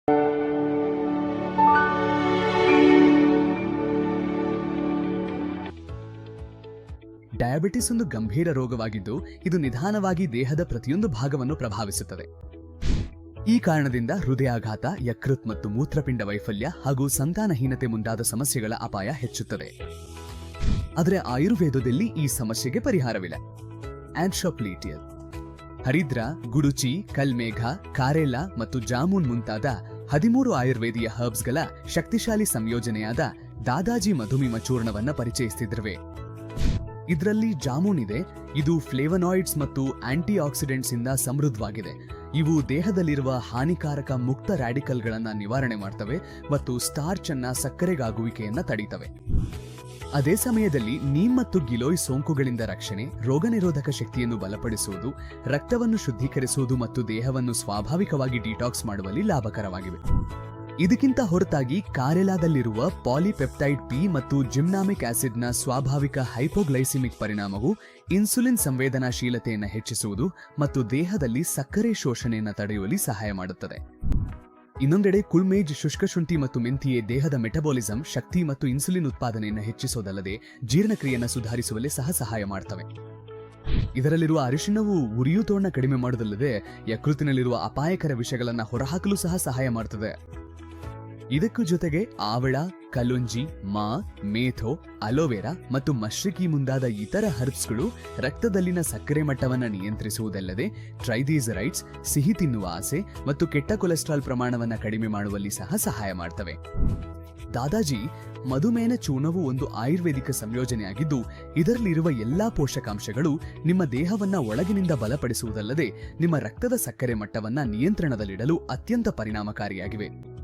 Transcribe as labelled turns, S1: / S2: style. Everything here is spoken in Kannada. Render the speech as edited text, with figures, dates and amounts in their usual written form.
S1: ಡಯಾಬಿಟಿಸ್ ಒಂದು ಗಂಭೀರ ರೋಗವಾಗಿದ್ದು ಇದು ನಿಧಾನವಾಗಿ ದೇಹದ ಪ್ರತಿಯೊಂದು ಭಾಗವನ್ನು ಪ್ರಭಾವಿಸುತ್ತದೆ. ಈ ಕಾರಣದಿಂದ ಹೃದಯಾಘಾತ, ಯಕೃತ್ ಮತ್ತು ಮೂತ್ರಪಿಂಡ ವೈಫಲ್ಯ ಹಾಗೂ ಸಂತಾನಹೀನತೆ ಮುಂತಾದ ಸಮಸ್ಯೆಗಳ ಅಪಾಯ ಹೆಚ್ಚುತ್ತದೆ. ಆದರೆ ಆಯುರ್ವೇದದಲ್ಲಿ ಈ ಸಮಸ್ಯೆಗೆ ಪರಿಹಾರವಿಲ್ಲ. ಆಂಟ್ರೋಪ್ಲೀಟಿಯಲ್, ಹರಿದ್ರ, ಗುಡುಚಿ, ಕಲ್ಮೇಘ, ಕಾರೆಲ್ಲ ಮತ್ತು ಜಾಮೂನ್ ಮುಂತಾದ 13 ಆಯುರ್ವೇದೀಯ ಹರ್ಬ್ಸ್ಗಳ ಶಕ್ತಿಶಾಲಿ ಸಂಯೋಜನೆಯಾದ ದಾದಾಜಿ ಮಧುಮಿಮ ಚೂರ್ಣವನ್ನ ಪರಿಚಯಿಸುತ್ತಿದ್ದೇವೆ. ಇದರಲ್ಲಿ ಜಾಮೂನ್ ಇದೆ. ಇದು ಫ್ಲೇವನಾಯ್ಡ್ಸ್ ಮತ್ತು ಆಂಟಿ ಆಕ್ಸಿಡೆಂಟ್ಸ್ ಇಂದ ಸಮೃದ್ಧವಾಗಿದೆ. ಇವು ದೇಹದಲ್ಲಿರುವ ಹಾನಿಕಾರಕ ಮುಕ್ತ ರ್ಯಾಡಿಕಲ್ಗಳನ್ನ ನಿವಾರಣೆ ಮಾಡ್ತವೆ ಮತ್ತು ಸ್ಟಾರ್ಚ್ ಅನ್ನ ಸಕ್ಕರೆಗಾಗುವಿಕೆಯನ್ನ ತಡೀತವೆ. ಅದೇ ಸಮಯದಲ್ಲಿ ನೀಮ್ ಮತ್ತು ಗಿಲೋಯ್ ಸೋಂಕುಗಳಿಂದ ರಕ್ಷಣೆ, ರೋಗನಿರೋಧಕ ಶಕ್ತಿಯನ್ನು ಬಲಪಡಿಸುವುದು, ರಕ್ತವನ್ನು ಶುದ್ಧೀಕರಿಸುವುದು ಮತ್ತು ದೇಹವನ್ನು ಸ್ವಾಭಾವಿಕವಾಗಿ ಡಿಟಾಕ್ಸ್ ಮಾಡುವಲ್ಲಿ ಲಾಭಕರವಾಗಿವೆ. ಇದಕ್ಕಿಂತ ಹೊರತಾಗಿ ಕಾರೆಲಾದಲ್ಲಿರುವ ಪಾಲಿಪೆಪ್ಟೈಡ್ ಪಿ ಮತ್ತು ಜಿಮ್ನಾಮಿಕ್ ಆಸಿಡ್ನ ಸ್ವಾಭಾವಿಕ ಹೈಪೋಗ್ಲೈಸಿಮಿಕ್ ಪರಿಣಾಮವು ಇನ್ಸುಲಿನ್ ಸಂವೇದನಾಶೀಲತೆಯನ್ನು ಹೆಚ್ಚಿಸುವುದು ಮತ್ತು ದೇಹದಲ್ಲಿ ಸಕ್ಕರೆ ಶೋಷಣೆಯನ್ನು ತಡೆಯುವಲ್ಲಿ ಸಹಾಯ ಮಾಡುತ್ತದೆ. ಇನ್ನೊಂದೆಡೆ ಕುಲ್ಮೇಜ್, ಶುಷ್ಕಶುಂಠಿ ಮತ್ತು ಮೆಂಥಿಯೆ ದೇಹದ ಮೆಟಬಾಲಿಸಂ, ಶಕ್ತಿ ಮತ್ತು ಇನ್ಸುಲಿನ್ ಉತ್ಪಾದನೆಯನ್ನು ಹೆಚ್ಚಿಸೋದಲ್ಲದೆ ಜೀರ್ಣಕ್ರಿಯೆಯನ್ನು ಸುಧಾರಿಸುವಲ್ಲಿ ಸಹ ಸಹಾಯ ಮಾಡ್ತವೆ. ಇದರಲ್ಲಿರುವ ಅರಿಶಿಣವು ಉರಿಯೂತವನ್ನು ಕಡಿಮೆ ಮಾಡುವುದಲ್ಲದೆ ಯಕೃತ್ತಿನಲ್ಲಿರುವ ಅಪಾಯಕರ ವಿಷಗಳನ್ನು ಹೊರಹಾಕಲು ಸಹ ಸಹಾಯ ಮಾಡುತ್ತದೆ. ಇದಕ್ಕೂ ಜೊತೆಗೆ ಆವಳ, ಕಲುಂಜಿ, ಮಾ, ಮೇಥೋ, ಅಲೋವೆರಾ ಮತ್ತು ಮಶ್ರಿಕಿ ಮುಂದಾದ ಇತರ ಹರ್ಬ್ಸ್ಗಳು ರಕ್ತದಲ್ಲಿನ ಸಕ್ಕರೆ ಮಟ್ಟವನ್ನು ನಿಯಂತ್ರಿಸುವುದಲ್ಲದೆ ಟ್ರೈಗ್ಲಿಸರೈಡ್ಸ್, ಸಿಹಿ ತಿನ್ನುವ ಆಸೆ ಮತ್ತು ಕೆಟ್ಟ ಕೊಲೆಸ್ಟ್ರಾಲ್ ಪ್ರಮಾಣವನ್ನು ಕಡಿಮೆ ಮಾಡುವಲ್ಲಿ ಸಹ ಸಹಾಯ ಮಾಡ್ತವೆ. ದಾದಾಜಿ ಮಧುಮೇಹ ಚೂರ್ಣವು ಒಂದು ಆಯುರ್ವೇದಿಕ ಸಂಯೋಜನೆಯಾಗಿದ್ದು ಇದರಲ್ಲಿರುವ ಎಲ್ಲಾ ಪೋಷಕಾಂಶಗಳು ನಿಮ್ಮ ದೇಹವನ್ನ ಒಳಗಿನಿಂದ ಬಲಪಡಿಸುವುದಲ್ಲದೆ ನಿಮ್ಮ ರಕ್ತದ ಸಕ್ಕರೆ ಮಟ್ಟವನ್ನ ನಿಯಂತ್ರಣದಲ್ಲಿಡಲು ಅತ್ಯಂತ ಪರಿಣಾಮಕಾರಿಯಾಗಿವೆ.